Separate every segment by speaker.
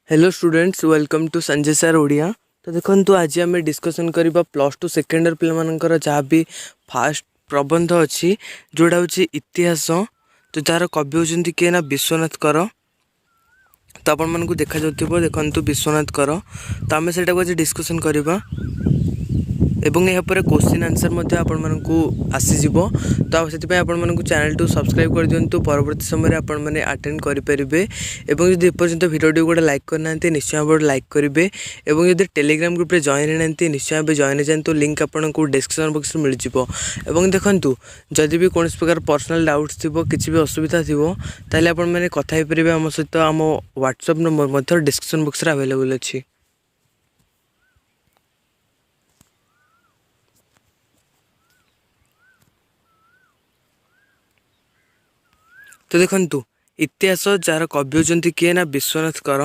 Speaker 1: Hello students welcome to Sanjay sir Odia. तो देखो आज आम डिस्कसन करवा प्लस टू सेकेंड इयर पिलाମାନଙ୍କର जहाँ भी फास्ट प्रबंध अच्छी जोड़ा हूँ इतिहास। तो जार कवि होती किए ना विश्वनाथ कर। तो आपण मानक देखा जाऊ देखु विश्वनाथ कर। तो आम से आज डिस्कसन करवा एवं यापर क्वेश्चन आंसर आसीज। तो से आपण चैनल टू सब्सक्राइब कर दिंतु परवर्ती समय आपण मैंने अटेंड करेंगे। और जब एपर्तंत भिडियो गोटे लाइक करना निश्चय भाव लाइक करेंगे। और जब टेलीग्राम ग्रुप में जॉइन होना निश्चय भाव जॉइन जातु लिंक आपको डिस्क्रिप्शन बॉक्स में मिल जाव। और देखूँ जदि भी कौन प्रकार पर्सनल डाउट्स थी किसी भी असुविधा थी ताले आपण मैंने कथा पारे आम सहित आम व्हाट्सएप नंबर डिस्क्रिप्शन बॉक्स में अवेलेबल अच्छी। तो देखु इतिहास जार कवि होती किए ना विश्वनाथ कर।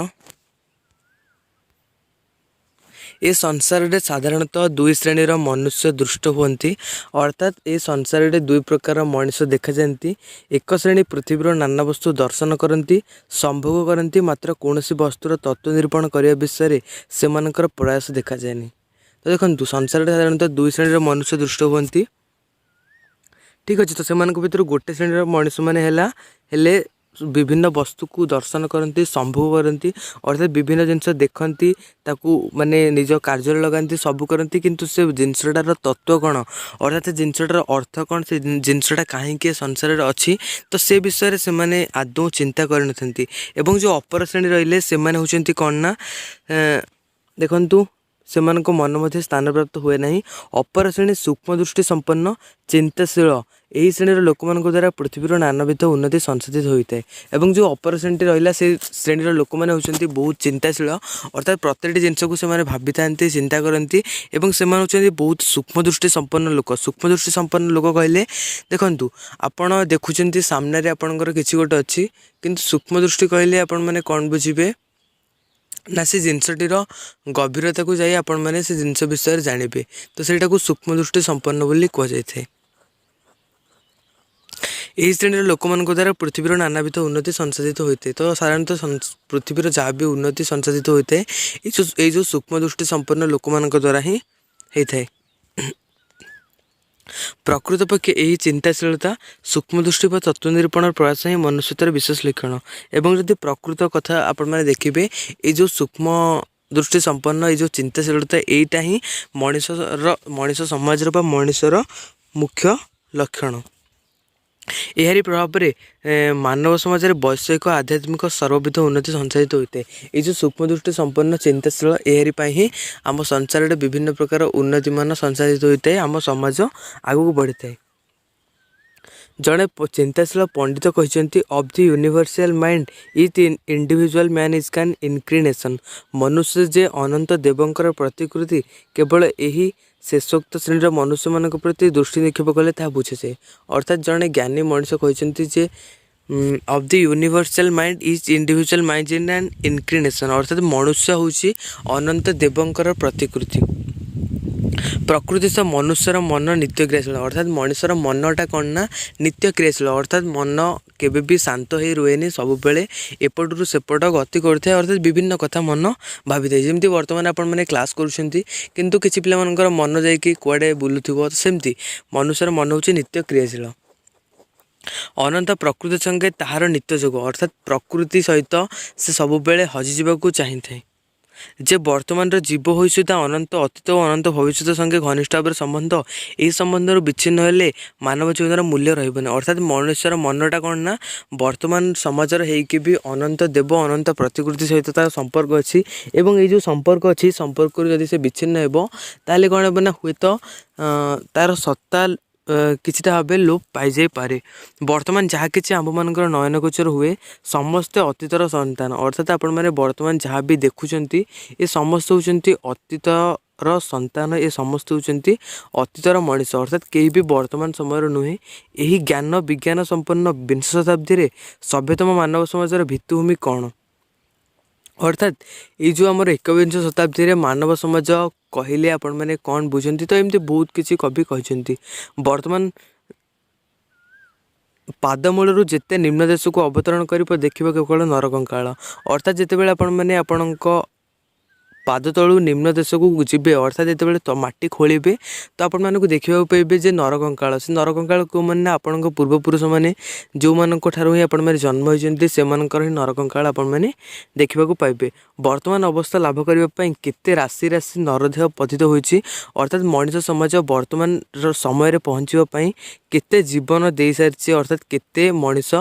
Speaker 1: ए संसार रे साधारणतः दुई श्रेणीर मनुष्य दृष्ट हुंती। अर्थात ए संसार रे दुई प्रकार मनुष्य देखा जाती। एक श्रेणी पृथ्वीर नाना वस्तु दर्शन करती संभोग करती मात्र कौन वस्तुर तत्व निरूपण करने विषय से प्रयास देखा जाए। तो देखो संसार साधारणतः दुई श्रेणीर मनुष्य दृष्ट हुंती। ठीक अच्छे। तो से भर गोटे श्रेणीर मनुष्य मैंने विभिन्न वस्तु को दर्शन करती संभोग करती अर्थात विभिन्न जिनस देखती माने निज कार्य लगाती सब करती किंतु से जिनसटार तत्व कौन अर्थात जिनसटार अर्थ कौन से जिनसटा कहीं संसार अच्छी तो से विषय से माने आदौ चिंता करनथंती। एवं जो अपर श्रेणी रहिले से माने होचंती कौन ना देखंतु से मन मध्य स्थान प्राप्त हुए ना। अपर श्रेणी सूक्ष्म दृष्टि संपन्न चिंताशील यही श्रेणीर लोक द्वारा पृथ्वीर नानाविध उन्नति संसाधित होता है। एवं जो अपर श्रेणी रहा से श्रेणीर लोक मैंने होती बहुत चिंताशील अर्थात प्रत्येक जिनस को से भावी था चिंता करती और से बहुत सूक्ष्म दृष्टि संपन्न लोक। सूक्ष्म दृष्टि संपन्न लोक कहले देखु आपण देखुं सामने आपणकर किसी गोटे अच्छी किंतु सूक्ष्म दृष्टि कहले आपण मैंने कौन बुझे ना से जिनसटीर गभीरता को जाई आपण मैंने से जिनस विषय जानिबे। तो सेटा को सूक्ष्म दृष्टि संपन्न बोली कह जाए। यही श्रेणी लोक द्वारा पृथ्वीर नानाविध उन्नति संसाधित होते। तो साधारणतः पृथ्वीर जहाँ भी उन्नति संसाधित होता है ये जो सूक्ष्म दृष्टि संपन्न लोक द्वारा ही होता है। प्रकृत पक्षे यही चिंताशीलता सूक्ष्म दृष्टि पर तत्व निरूपण प्रयास ही मनुष्यतार विशेष लक्षण। एवं जदि प्रकृत कथा आपण मैंने देखिए ये जो सूक्ष्म दृष्टि संपन्न ये जो चिंताशीलता यहीटा ही मनीष समाज मनीषर मुख्य लक्षण। एहारी प्रभाव पर मानव समाज में वैषयिक आध्यात्मिक सर्वविध उन्नति संसाधित होते हैं। ये जो सूक्ष्म दृष्टि संपन्न चिंताशील एहारी ही आम संसार विभिन्न प्रकार उन्नति मान संसाधित होता है। आम समाज आगू बढ़ी है। जड़े चिंताशील पंडित कहते of the universal mind each individual man is can incarnation. मनुष्य जे अनंत देवंकर प्रतिकृति केवल यही शेषोक्त श्रेणीर मनुष्य मान प्रति दृष्टि निक्षेप कले ता बुझे। अर्थात जड़े ज्ञानी मनीष कहते जे of the universal mind is individual mind in an incarnation. अर्थात मनुष्य हूँ अनंत देवंकर प्रतिकृति। प्रकृति सह मनुष्यर मन नित्य क्रियाशील अर्थात मनुष्यर मनटा कौन ना नित्य क्रियाशील अर्थात मन केबे भी शांत हो रुएनि सब बेले एपटू सेपट गति करता है। अर्थात विभिन्न कथा मन भावी था जमी बर्तमान आपण मैंने क्लास करुँच किंतु किसी पिलाମାନଙ୍କର मन जाइए कुआडे बुलूथो सेमती मनुष्यर मन हूँ नित्य क्रियाशील। अनंत प्रकृति संगे ताहार नित्य जोग अर्थात प्रकृति सहित से सब बेले हजिजा चाहिए था। जे वर्तमान जीव हो सुधा अनंत अतीत और अनंत भविष्य संगे घनिष्ठ भाव संबंध यही संबंध विच्छिन्न हेले मानव जीवन मूल्य रही। अर्थात मनुष्यर मनटा कौन ना वर्तमान समाजर होकि भी अनंत देव अनंत प्रतिकृति सहित तार संपर्क अच्छी एवं ये जो संपर्क अच्छी संपर्क जदि से विच्छिन्न हो ताले कौन हे ना हुए तो तार सत्ता किछिटा भाव लोप पाई पारे। वर्तमान जहाँ कि आम मान नयन गोचर हुए समस्ते अतीतर संतान अर्थात आपण मैंने वर्तमान जहाँ भी देखुंट ये समस्त होती अतीतर संतान ये समस्त होती अतीतर मनीष अर्थात कहीं भी वर्तमान समय नुहे। यही ज्ञान विज्ञान संपन्न विंश शताब्दी सभ्यतम मानव समाजर भित्तिभूमि कौन अर्थात ये जो आमर एकविंश शताब्दी मानव समाज कहले आपण मैंने कौन बुझती। तो एमती बहुत किसी कवि कहते वर्तमान पादमूलू जिते निम्न देश को अवतरण कर देखा केवल नरकंकाल अर्थात जितेबाला आपण मैंने आपण पाद तलू निम्न देश को जी अर्थात जो माटी खोलिबे तो आपण मानक देखा पाइबे जे नरकंकाल से नरकंकाल को मैंने आपण पूर्वपुरुष मैंने जो मान ही आपण मैंने जन्म होती से ही नरकंकाल आपण मैंने देखा पाइबे। वर्तमान अवस्था लाभ करने केते राशि राशि नरदेह पतित होती अर्थात मनिष समाज वर्तमान समय पहुँचापी केते जीवन दे सारी अर्थात केते मनिष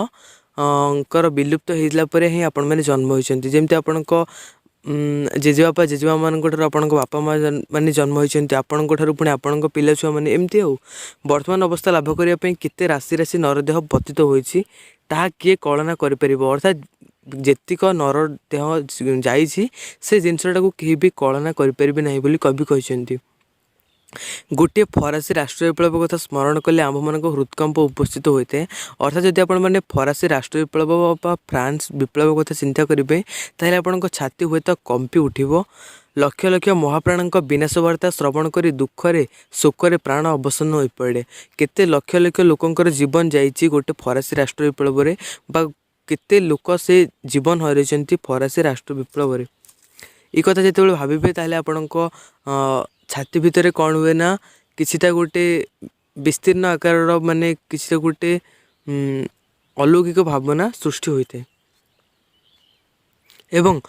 Speaker 1: विलुप्त होता पर ही आपण मैंने जन्म होती जमती आपण जेजेबापा जेजेमा मान आपण बापा माँ मैंने जन्म होती आपण पुणी आपण पिला छुआ मैंने एमती हो वर्तमान अवस्था लाभ करने केते राशि राशि नरदेह पतित होती ताहा किए कल्पना करें अर्थात जेतिक नरदेह जाइए से जिनसटा को कहीं भी कल्पना करें ना बोली कवि कहते। गोटे फरासी राष्ट्रीय विप्लव कथा स्मरण कले आम मान हृदकंप उपस्थित होता है अर्थात जदि आपने फरासी राष्ट्रीय विप्लव फ्रांस विप्लव कथा चिंता करेंगे ताहले आपण छाती हुए तो कंपी उठिबो। लक्ष लक्ष महाप्राण विनाश वार्ता श्रवण कर दुखरे शोकरे प्राण अवसन हो पड़े केते लक्ष लक्ष लोकंकर जीवन जाइए गोटे फरासी राष्ट्रीय विप्लव बा केते लोक से जीवन हरइछन्ति फरासी राष्ट्रीय विप्लव ये कथा जिते भावे ताहले आपण छाती भितर कौन हुए ना किछिटा गोटे विस्तीर्ण आकार माने किछिटा गोटे अलौकिक भावना सृष्टि होते एवं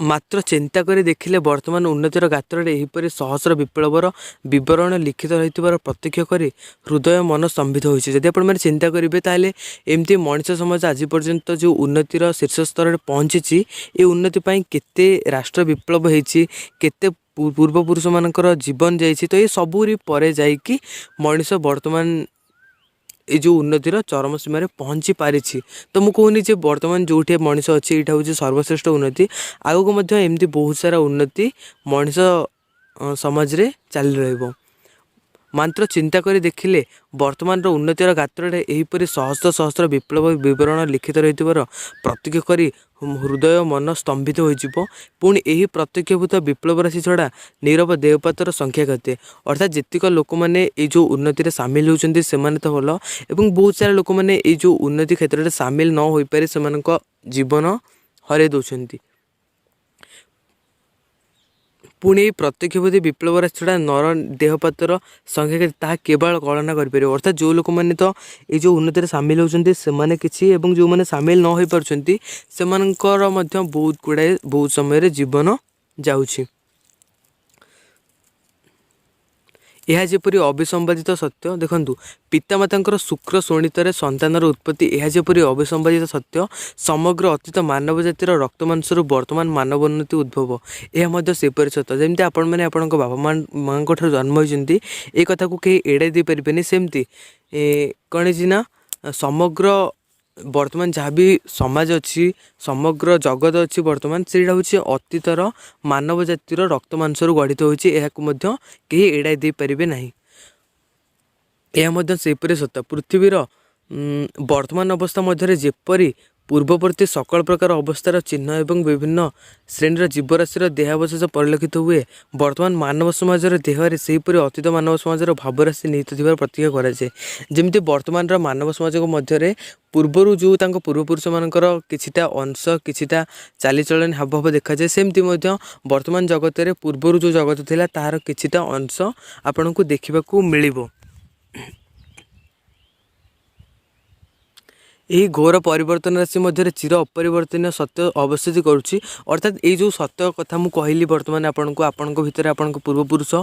Speaker 1: मात्र चिंता कर देखिले वर्तमान उन्नतिर गात्र एहीपरि सहस्र विप्लवर विवरण लिखित रही प्रत्यक्ष कर हृदय मन स्तंभित होती जदि आप चिंता करेंगे ताहले एमती मनुष्य समाज आज पर्यंत जो उन्नतिर शीर्ष स्तर में पहुँची ये उन्नति केते राष्ट्र विप्लव होती केते पूर्वपुरुष मानकर जीवन जाइए तो ये सबूरी परे जाइकी मनुष्य वर्तमान ये जो उन्नतिर चरम सीमार पहुँची पारी तो मुझे कहूनी जे वर्तमान जो मनुष्य अच्छी यहाँ हूँ सर्वश्रेष्ठ उन्नति आगक एमती बहुत सारा उन्नति मनुष्य समाज रे चली रहिबो। मात्र चिंता करी देखिले वर्तमान उन्नतिर गात्र एहीपरि सहस्र सहस्र विप्लव विवरण लिखित रही प्रत्यक्ष करी हृदय मन स्तंभित हो पुणी यही प्रत्यक्षभूत विप्लव राशि छड़ा नीरव देवपातर संख्या केते अर्थात जेतिक लोक मैंने ये जो उन्नति सामिल होती से तो भल एवं बहुत सारा लोक मैंने ये जो उन्नति क्षेत्र में सामिल न हो पारे से जीवन हरे दौरान पुणी प्रत्यक्षभूति विप्लव राशि छड़ा नर देहपातर संख्या ता केवल कल्पना करें अर्थात जो लोक मैंने तो ये जो उन्नति सामिल होती से किसी एवं जो मैंने सामिल न हो पार्टी से बहुत गुड़ाए बहुत समय जीवन जाऊँगी। यह जपरी अविसंवादित सत्य देखंतु पितामाता शुक्र शोणितर संतानर उत्पत्ति यह जपरी अविसंवादित सत्य समग्र अतीत मानव जातिर रक्त मांसर वर्तमान मानव उन्नति उद्भव यह सेपरी सत्य जमी आपण मैंने आपण बापा माँ जन्म होती ये कथा को कहीं एड़ाई दे पारे सेमती कौन ना समग्र वर्तमान जहाँ भी समाज अच्छी समग्र जगत अच्छी वर्तमान से हूँ अतीतर मानव जातिर रक्त मांसर गठित होती कहीं एड़ाई दे पारे ना यह सेपरी सत्य पृथ्वीर वर्तमान अवस्था मध्य जेपरी पूर्ववर्ती सकल प्रकार अवस्थार चिन्ह एवं विभिन्न श्रेणीर जीवराशि देहावशेष परिलक्षित हुए वर्तमान मानव समाज देहरे सेहीपरि अतीत मानव समाज भावराशि निहित थी प्रतिज्ञा कराए जमी वर्तमान मानव समाज मध्य पूर्वर जो पूर्वपुरुष मानकर किछिटा अंश किछिटा चालीचलन हावभाव देखा जाए सेमती वर्तमान जगत में पूर्वर जो जगत थिला तार किछिटा अंश आपन को देखा मिलिबो। यही घोर परिवर्तन राशि मध्य चिर अपरिवर्तनीय सत्य अवस्थित करुच्ची अर्थात ये जो सत्य कथा मुझे कहली वर्तमान आपण भितर आपण पूर्वपुरुष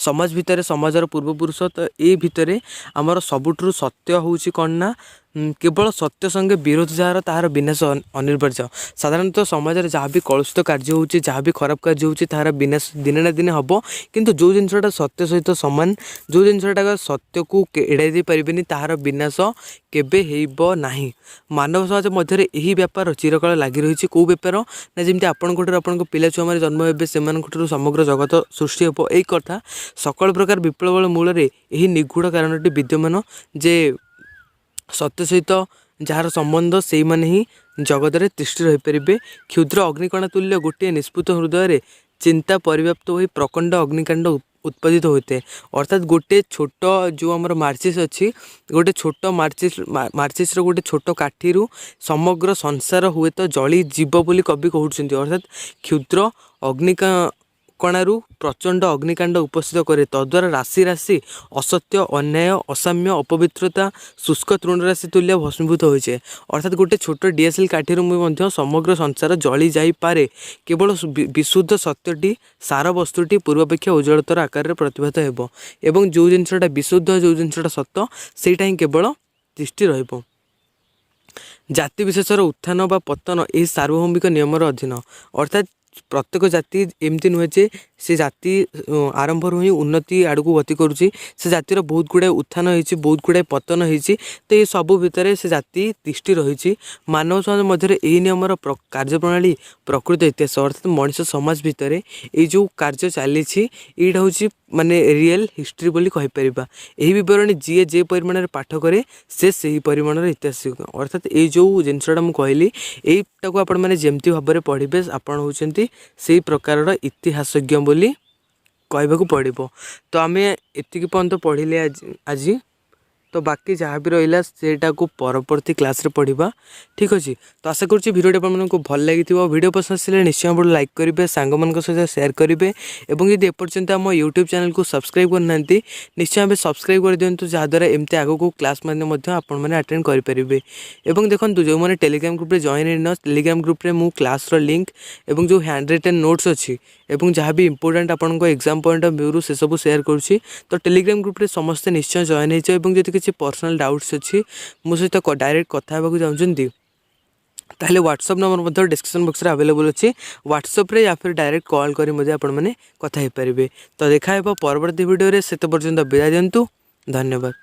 Speaker 1: समाज भितर समाजर पूर्वपुरुष तो ये भितर आमर सबुठु सत्य हूँ कौन ना केवल सत्य संगे विरोध जार तार विनाश अनिर्वार्य साधारणतः समाज में जहाँ भी कलुषित कार्य होची जहाँ भी खराब कार्य होची तार विनाश दिने ना दिने हम किंतु जो जिनटा सत्य सहित सामान जो जिनटा सत्य को एड़ाई दे पारे तार विनाश केबे हेइबो नाही। मानव समाज मध्य यही व्यापार चिरकाल लगी रही कौ बेपार ना जमी आपण पिला छुआ मैंने जन्म हे से समग्र जगत सृष्टि हे यही कथा सकल प्रकार विप्लव मूल यही निगूढ़ कारणटी विद्यमान जे सत्य सहित जार संबंध से मैंने ही जगत में तिष्ठि रही पारे क्षुद्र अग्निकणा तुल्य गोटे निष्पुत हृदय चिंता परिव्याप्त हो प्रकंड अग्निकांड उत्पादित होते हैं। अर्थात गोटे छोट जो आमर मार्चिस अच्छी गोटे छोट मार्चिस गोटे छोट काठी समग्र संसार हुए तो जली जीव बोली कवि कहते। अर्थात क्षुद्र अग्निकणारू प्रचंड अग्निकांड उपस्थित करे, तद्वारा राशि राशि असत्य अन्याय असाम्य अपवित्रता शुष्क तृणराशि तुल्य भस्मीभूत होइछे। अर्थात गोटे छोट डीएसएल काठी समग्र संसार जली जापे, केवल विशुद्ध सत्यटी सार वस्तुटी पूर्वापेक्षा उज्ज्वलतर आकार प्रतिभात हो, एवं जो जिनटा विशुद्ध जो जिनटा सत्य सेटा ही केवल दृष्टि रहिबो। जाति विशेषर उत्थान बा पतन यही सार्वभौमिक नियमर अधीन। अर्थात प्रत्येक जाति एमती नुहे जे से जाति आरंभ ही उन्नति आड़ को गति करुच्ची, से जातिर बहुत गुड़ाए उत्थान होती बहुत गुड़ाए पतन होती। तो ये सबू भितर से जाति दृष्टि रही मानव समाज मध्य यही नियमर कार्यप्रणाली प्रकृत इतिहास। अर्थात मनीष समाज भितर ये जो कार्य चली यहाँ हूँ माने रियल हिस्ट्री बोली कहीपर। यही बरणी जी जे परिमाण पाठ करे से परिमाण इतिहास। अर्थात ये जो जिनसा मुझे कहली यहीटा को आपण मैंने जमती भाव में पढ़े आपण होती से प्रकार इतिहासज्ञ बोली कहवाक पड़ो। तो आम एति पर्यंत पढ़ले आज तो बाकी जहाँ भी रहा सेटा को परवर्ती क्लास रे पढ़ा। ठीक अच्छे, तो आशा करुँच भिडियो आपको भल लगी। वीडियो पसंद आसे निश्चय भाव लाइक करेंगे, सांग मान सहित सेयार करेंगे, और यदि एपर्यंत आम यूट्यूब चैनल को सब्सक्राइब करना निश्चय भाव सब्सक्राइब कर दिंतु, जहाँद्वारा एमती आगक क्लास मैंने अटेंड करेंगे। और देखो जो मैंने टेलीग्राम ग्रुप में जॉइन हो, टेलीग्राम ग्रुप में मु क्लास लिंक और जो हैंड रिटन नोट्स अच्छी और जहाँ भी इंपोर्टेंट आपको एग्जाम पॉइंट ऑफ व्यू से सब शेयर करुँची। तो टेलीग्राम ग्रुप में समस्ते निश्चय जॉइन हो, किसी पर्सनल डाउट्स अच्छी मो सहित डायरेक्ट कथा होगा चाहते ताहले व्हाट्सएप नंबर डिस्क्रिप्शन बॉक्स रे अवेलेबल अच्छी, व्हाट्सएप रे या फिर डायरेक्ट कॉल करी आपण मैंने कथा हो पारे। तो देखा परवर्ती वीडियो रे, सेते पर्यंत विदाय दिंतु, धन्यवाद।